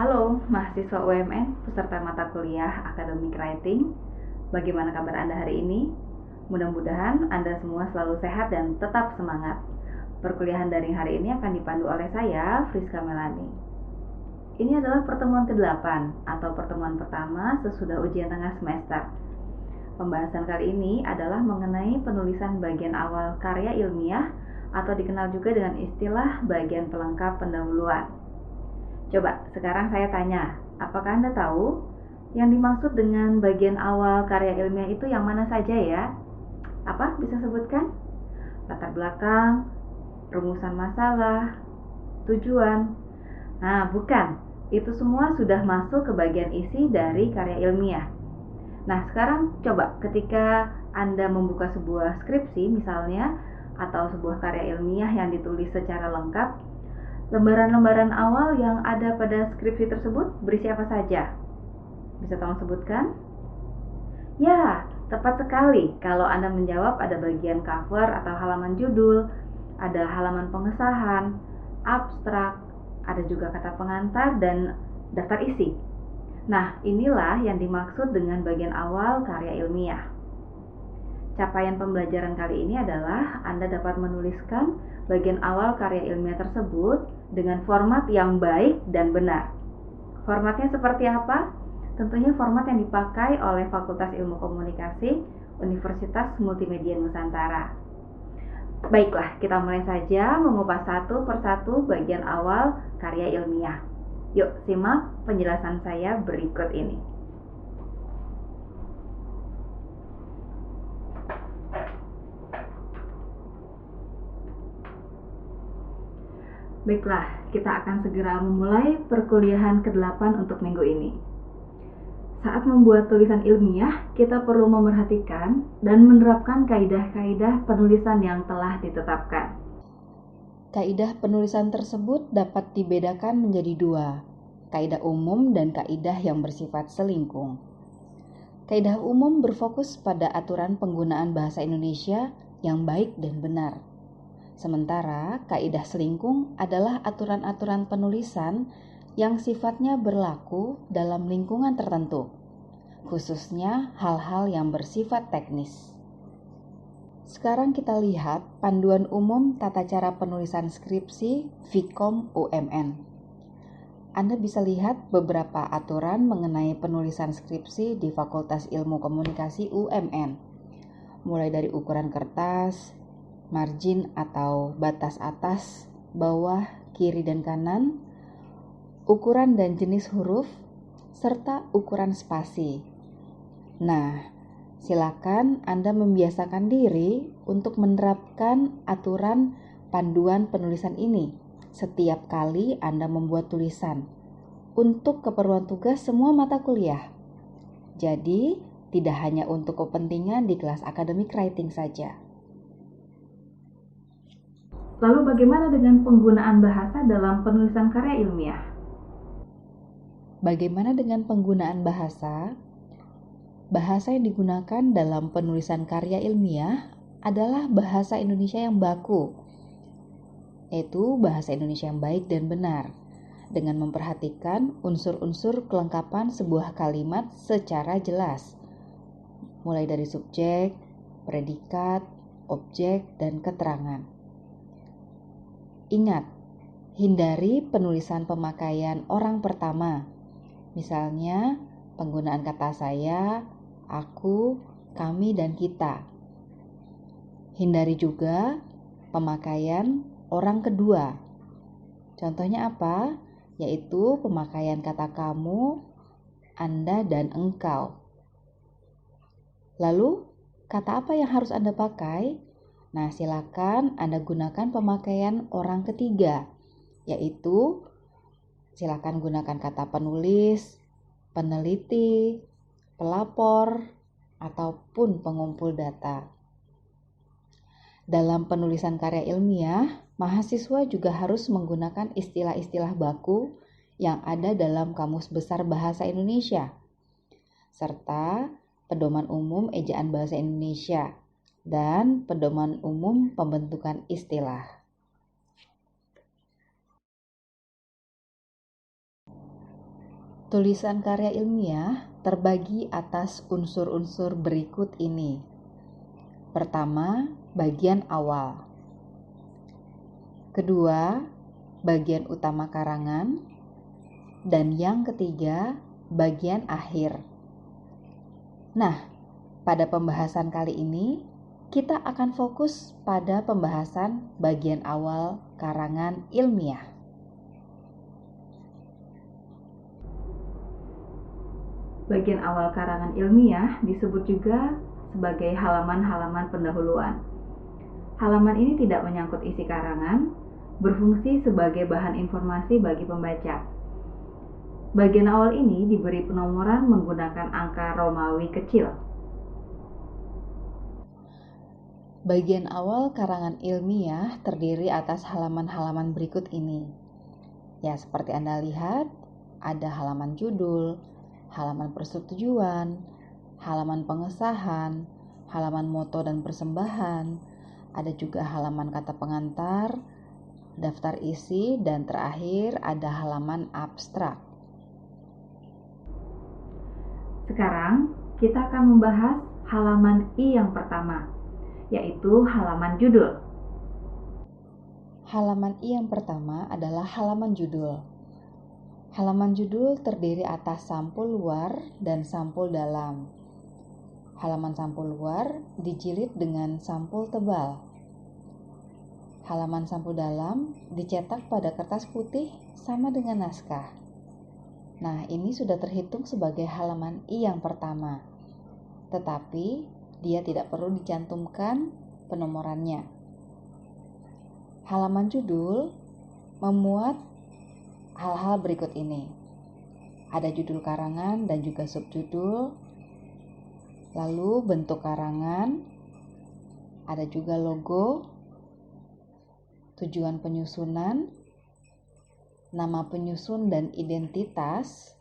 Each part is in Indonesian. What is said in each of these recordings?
Halo mahasiswa UMN peserta mata kuliah Academic Writing. Bagaimana kabar Anda hari ini? Mudah-mudahan Anda semua selalu sehat dan tetap semangat. Perkuliahan daring hari ini akan dipandu oleh saya, Friska Melani. Ini adalah pertemuan ke-8 atau pertemuan pertama sesudah ujian tengah semester. Pembahasan kali ini adalah mengenai penulisan bagian awal karya ilmiah atau dikenal juga dengan istilah bagian pelengkap pendahuluan. Coba sekarang saya tanya, apakah Anda tahu yang dimaksud dengan bagian awal karya ilmiah itu yang mana saja ya? Apa bisa sebutkan? Latar belakang, rumusan masalah, tujuan. Nah, bukan. Itu semua sudah masuk ke bagian isi dari karya ilmiah. Nah, sekarang coba ketika Anda membuka sebuah skripsi misalnya, atau sebuah karya ilmiah yang ditulis secara lengkap, lembaran-lembaran awal yang ada pada skripsi tersebut berisi apa saja? Bisa tolong sebutkan? Ya, tepat sekali. Kalau Anda menjawab ada bagian cover atau halaman judul, ada halaman pengesahan, abstrak, ada juga kata pengantar dan daftar isi. Nah, inilah yang dimaksud dengan bagian awal karya ilmiah. Capaian pembelajaran kali ini adalah Anda dapat menuliskan bagian awal karya ilmiah tersebut dengan format yang baik dan benar. Formatnya seperti apa? Tentunya format yang dipakai oleh Fakultas Ilmu Komunikasi Universitas Multimedia Nusantara. Baiklah, kita mulai saja mengupas satu persatu bagian awal karya ilmiah. Yuk, simak penjelasan saya berikut ini. Baiklah, kita akan segera memulai perkuliahan ke-8 untuk minggu ini. Saat membuat tulisan ilmiah, kita perlu memerhatikan dan menerapkan kaidah-kaidah penulisan yang telah ditetapkan. Kaidah penulisan tersebut dapat dibedakan menjadi dua, kaidah umum dan kaidah yang bersifat selingkung. Kaidah umum berfokus pada aturan penggunaan bahasa Indonesia yang baik dan benar. Sementara kaidah selingkung adalah aturan-aturan penulisan yang sifatnya berlaku dalam lingkungan tertentu, khususnya hal-hal yang bersifat teknis. Sekarang kita lihat panduan umum tata cara penulisan skripsi Vkom UMN. Anda bisa lihat beberapa aturan mengenai penulisan skripsi di Fakultas Ilmu Komunikasi UMN, mulai dari ukuran kertas, margin atau batas atas, bawah, kiri dan kanan, ukuran dan jenis huruf, serta ukuran spasi. Nah, silakan Anda membiasakan diri untuk menerapkan aturan panduan penulisan ini setiap kali Anda membuat tulisan untuk keperluan tugas semua mata kuliah. Jadi, tidak hanya untuk kepentingan di kelas academic writing saja. Lalu bagaimana dengan penggunaan bahasa dalam penulisan karya ilmiah? Bagaimana dengan penggunaan bahasa? Bahasa yang digunakan dalam penulisan karya ilmiah adalah bahasa Indonesia yang baku, yaitu bahasa Indonesia yang baik dan benar, dengan memperhatikan unsur-unsur kelengkapan sebuah kalimat secara jelas, mulai dari subjek, predikat, objek, dan keterangan. Ingat, hindari penulisan pemakaian orang pertama, misalnya penggunaan kata saya, aku, kami, dan kita. Hindari juga pemakaian orang kedua. Contohnya apa? Yaitu pemakaian kata kamu, Anda, dan engkau. Lalu, kata apa yang harus Anda pakai? Nah, silakan Anda gunakan pemakaian orang ketiga, yaitu silakan gunakan kata penulis, peneliti, pelapor, ataupun pengumpul data. Dalam penulisan karya ilmiah, mahasiswa juga harus menggunakan istilah-istilah baku yang ada dalam Kamus Besar Bahasa Indonesia, serta Pedoman Umum Ejaan Bahasa Indonesia dan Pedoman Umum Pembentukan Istilah. Tulisan karya ilmiah terbagi atas unsur-unsur berikut ini. Pertama, bagian awal. Kedua, bagian utama karangan. Dan yang ketiga, bagian akhir. Nah, pada pembahasan kali ini, kita akan fokus pada pembahasan bagian awal karangan ilmiah. Bagian awal karangan ilmiah disebut juga sebagai halaman-halaman pendahuluan. Halaman ini tidak menyangkut isi karangan, berfungsi sebagai bahan informasi bagi pembaca. Bagian awal ini diberi penomoran menggunakan angka Romawi kecil. Bagian awal karangan ilmiah terdiri atas halaman-halaman berikut ini. Ya, seperti Anda lihat, ada halaman judul, halaman persetujuan, halaman pengesahan, halaman moto dan persembahan, ada juga halaman kata pengantar, daftar isi, dan terakhir ada halaman abstrak. Sekarang kita akan membahas halaman I yang pertama, yaitu halaman judul. Halaman I yang pertama adalah halaman judul. Halaman judul terdiri atas sampul luar dan sampul dalam. Halaman sampul luar dijilid dengan sampul tebal. Halaman sampul dalam dicetak pada kertas putih sama dengan naskah. Nah, ini sudah terhitung sebagai halaman I yang pertama. Tetapi dia tidak perlu dicantumkan penomorannya. Halaman judul memuat hal-hal berikut ini. Ada judul karangan dan juga subjudul, lalu bentuk karangan, ada juga logo, tujuan penyusunan, nama penyusun dan identitas,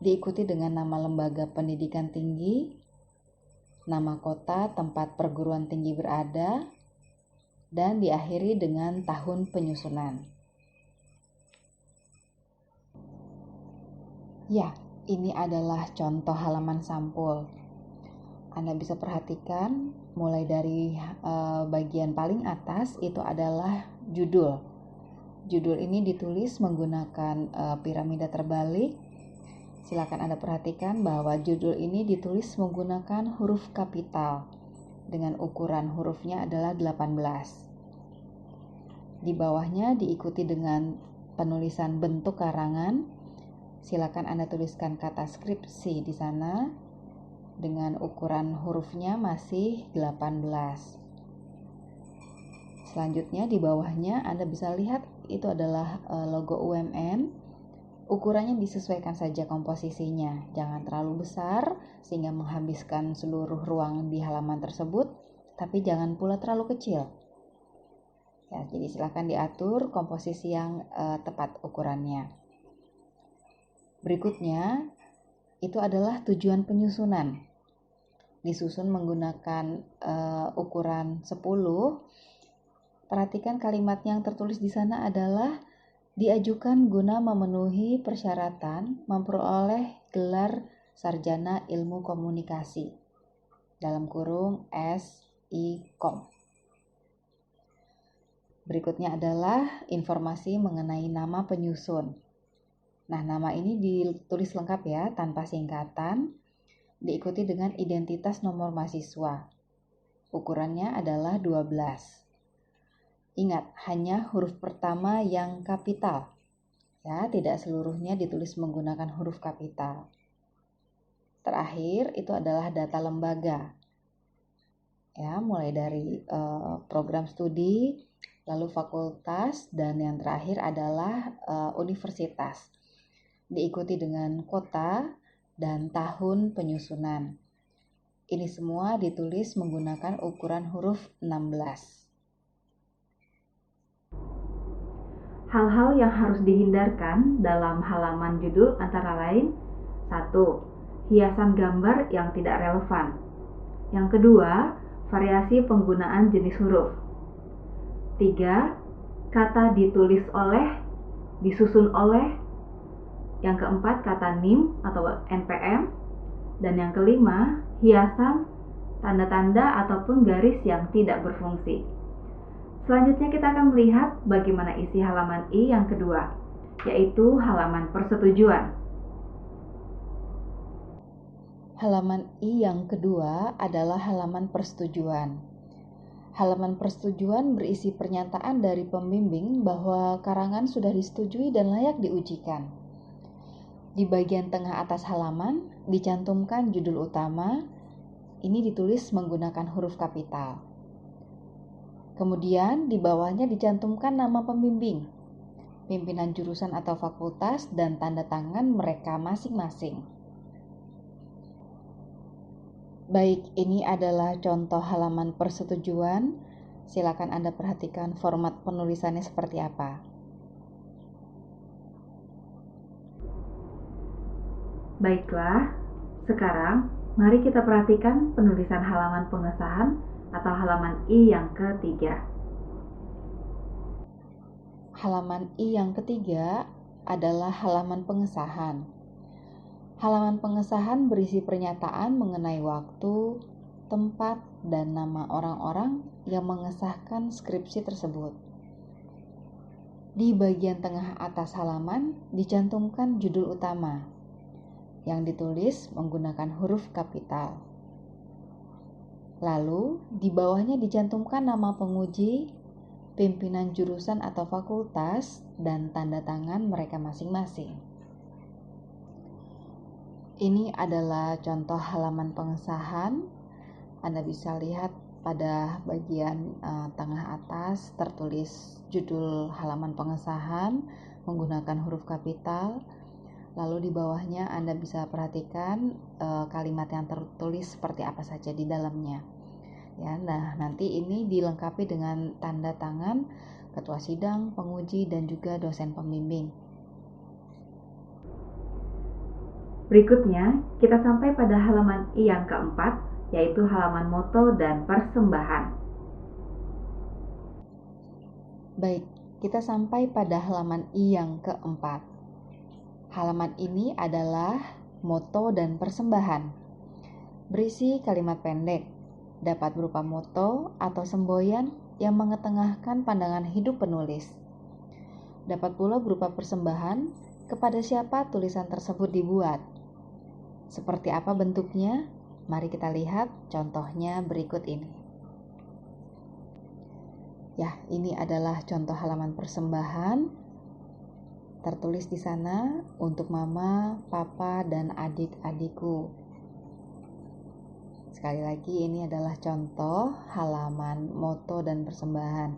diikuti dengan nama lembaga pendidikan tinggi, nama kota tempat perguruan tinggi berada, dan diakhiri dengan tahun penyusunan. Ya, ini adalah contoh halaman sampul. Anda bisa perhatikan mulai dari bagian paling atas itu adalah judul. Judul ini ditulis menggunakan piramida terbalik. Silakan Anda perhatikan bahwa judul ini ditulis menggunakan huruf kapital dengan ukuran hurufnya adalah 18. Di bawahnya diikuti dengan penulisan bentuk karangan. Silakan Anda tuliskan kata skripsi di sana dengan ukuran hurufnya masih 18. Selanjutnya di bawahnya Anda bisa lihat itu adalah logo UMN. Ukurannya disesuaikan saja komposisinya, jangan terlalu besar sehingga menghabiskan seluruh ruang di halaman tersebut, tapi jangan pula terlalu kecil. Ya, jadi silakan diatur komposisi yang tepat ukurannya. Berikutnya itu adalah tujuan penyusunan. Disusun menggunakan ukuran 10. Perhatikan kalimat yang tertulis di sana adalah diajukan guna memenuhi persyaratan memperoleh gelar sarjana ilmu komunikasi dalam kurung SIKOM. Berikutnya adalah informasi mengenai nama penyusun. Nah, nama ini ditulis lengkap ya, tanpa singkatan, diikuti dengan identitas nomor mahasiswa. Ukurannya adalah 12. Ingat, hanya huruf pertama yang kapital. Ya, tidak seluruhnya ditulis menggunakan huruf kapital. Terakhir itu adalah data lembaga. Ya, mulai dari program studi, lalu fakultas, dan yang terakhir adalah universitas. Diikuti dengan kota dan tahun penyusunan. Ini semua ditulis menggunakan ukuran huruf 16. Hal-hal yang harus dihindarkan dalam halaman judul antara lain: 1. Hiasan gambar yang tidak relevan. Yang kedua, variasi penggunaan jenis huruf. 3. Kata ditulis oleh, disusun oleh, Yang keempat, kata NIM atau NPM. Dan yang kelima, hiasan, tanda-tanda ataupun garis yang tidak berfungsi. Selanjutnya kita akan melihat bagaimana isi halaman I yang kedua, yaitu halaman persetujuan. Halaman I yang kedua adalah halaman persetujuan. Halaman persetujuan berisi pernyataan dari pembimbing bahwa karangan sudah disetujui dan layak diujikan. Di bagian tengah atas halaman dicantumkan judul utama, ini ditulis menggunakan huruf kapital. Kemudian di bawahnya dicantumkan nama pembimbing, pimpinan jurusan atau fakultas, dan tanda tangan mereka masing-masing. Baik, ini adalah contoh halaman persetujuan. Silakan Anda perhatikan format penulisannya seperti apa. Baiklah, sekarang mari kita perhatikan penulisan halaman pengesahan atau halaman I yang ketiga. Halaman I yang ketiga adalah halaman pengesahan. Halaman pengesahan berisi pernyataan mengenai waktu, tempat, dan nama orang-orang yang mengesahkan skripsi tersebut. Di bagian tengah atas halaman dicantumkan judul utama yang ditulis menggunakan huruf kapital. Lalu, di bawahnya dicantumkan nama penguji, pimpinan jurusan atau fakultas, dan tanda tangan mereka masing-masing. Ini adalah contoh halaman pengesahan. Anda bisa lihat pada bagian tengah atas tertulis judul halaman pengesahan menggunakan huruf kapital. Lalu di bawahnya Anda bisa perhatikan kalimat yang tertulis seperti apa saja di dalamnya. Ya, nah nanti ini dilengkapi dengan tanda tangan ketua sidang, penguji, dan juga dosen pembimbing. Berikutnya, kita sampai pada halaman I yang keempat, yaitu halaman moto dan persembahan. Baik, kita sampai pada halaman I yang keempat. Halaman ini adalah moto dan persembahan. Berisi kalimat pendek, dapat berupa moto atau semboyan yang mengetengahkan pandangan hidup penulis. Dapat pula berupa persembahan kepada siapa tulisan tersebut dibuat. Seperti apa bentuknya? Mari kita lihat contohnya berikut ini. Ya, ini adalah contoh halaman persembahan. Tertulis di sana untuk mama, papa, dan adik-adikku. Sekali lagi, ini adalah contoh halaman moto dan persembahan.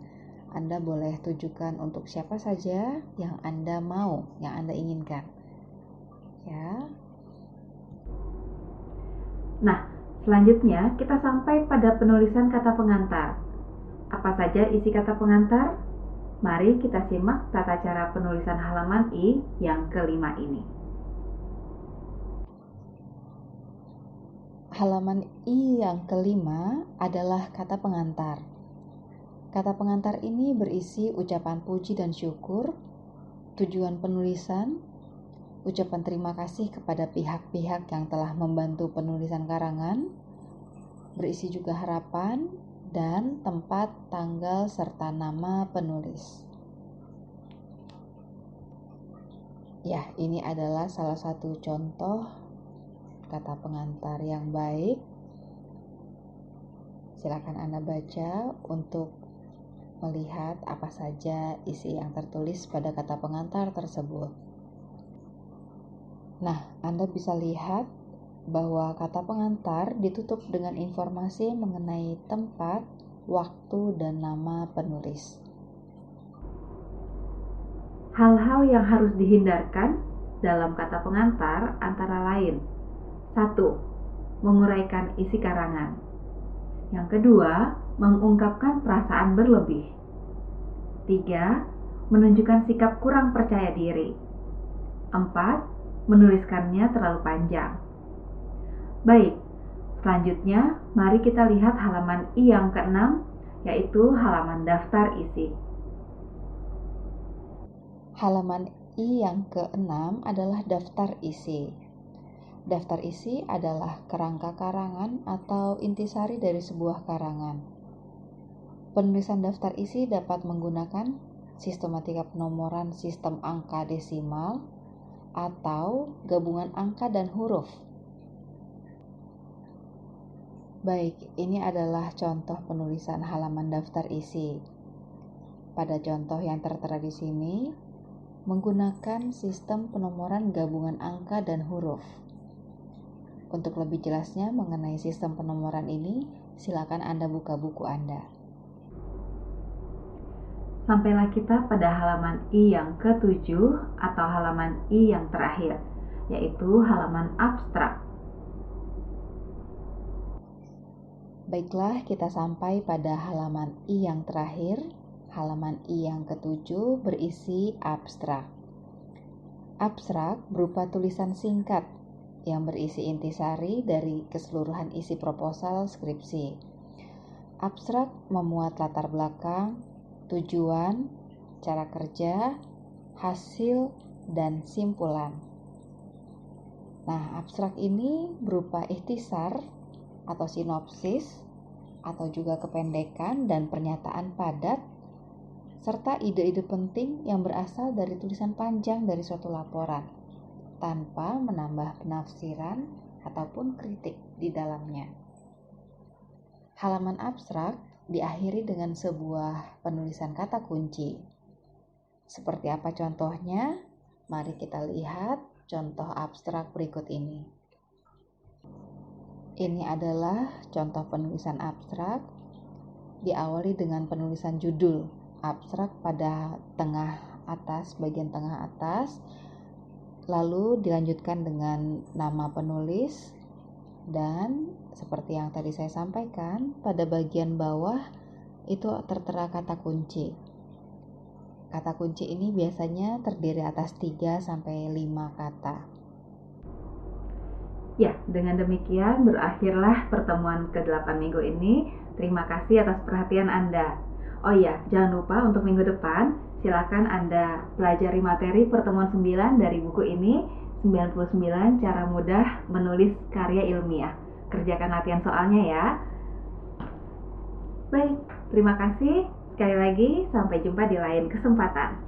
Anda boleh tujukan untuk siapa saja yang Anda mau, yang Anda inginkan. Ya. Nah, selanjutnya kita sampai pada penulisan kata pengantar. Apa saja isi kata pengantar? Mari kita simak tata cara penulisan halaman I yang kelima ini. Halaman I yang kelima adalah kata pengantar. Kata pengantar ini berisi ucapan puji dan syukur, tujuan penulisan, ucapan terima kasih kepada pihak-pihak yang telah membantu penulisan karangan, berisi juga harapan, dan tempat, tanggal, serta nama penulis. Ya, ini adalah salah satu contoh kata pengantar yang baik. Silakan Anda baca untuk melihat apa saja isi yang tertulis pada kata pengantar tersebut. Nah, Anda bisa lihat bahwa kata pengantar ditutup dengan informasi mengenai tempat, waktu, dan nama penulis. Hal-hal yang harus dihindarkan dalam kata pengantar antara lain: 1. Menguraikan isi karangan. Yang kedua, mengungkapkan perasaan berlebih. 3. Menunjukkan sikap kurang percaya diri. 4. Menuliskannya terlalu panjang. Baik, selanjutnya mari kita lihat halaman I yang ke-6, yaitu halaman daftar isi. Halaman I yang keenam adalah daftar isi. Daftar isi adalah kerangka karangan atau intisari dari sebuah karangan. Penulisan daftar isi dapat menggunakan sistematika penomoran sistem angka desimal atau gabungan angka dan huruf. Baik, ini adalah contoh penulisan halaman daftar isi. Pada contoh yang tertera di sini, menggunakan sistem penomoran gabungan angka dan huruf. Untuk lebih jelasnya mengenai sistem penomoran ini, silakan Anda buka buku Anda. Sampailah kita pada halaman I yang ke-7 atau halaman I yang terakhir, yaitu halaman abstrak. Baiklah, kita sampai pada halaman I yang terakhir. Halaman I yang ke-7 berisi abstrak. Abstrak berupa tulisan singkat yang berisi intisari dari keseluruhan isi proposal skripsi. Abstrak memuat latar belakang, tujuan, cara kerja, hasil, dan simpulan. Nah, abstrak ini berupa ikhtisar atau sinopsis, atau juga kependekan dan pernyataan padat, serta ide-ide penting yang berasal dari tulisan panjang dari suatu laporan, tanpa menambah penafsiran ataupun kritik di dalamnya. Halaman abstrak diakhiri dengan sebuah penulisan kata kunci. Seperti apa contohnya? Mari kita lihat contoh abstrak berikut ini. Ini adalah contoh penulisan abstrak. Diawali dengan penulisan judul abstrak pada bagian tengah atas. Lalu dilanjutkan dengan nama penulis, dan seperti yang tadi saya sampaikan, pada bagian bawah itu tertera kata kunci. Kata kunci ini biasanya terdiri atas 3-5 kata. Ya, dengan demikian berakhirlah pertemuan ke-8 minggu ini. Terima kasih atas perhatian Anda. Oh iya, jangan lupa untuk minggu depan, silakan Anda pelajari materi pertemuan 9 dari buku ini, 99 cara mudah menulis karya ilmiah. Kerjakan latihan soalnya ya. Baik, terima kasih. Sekali lagi, sampai jumpa di lain kesempatan.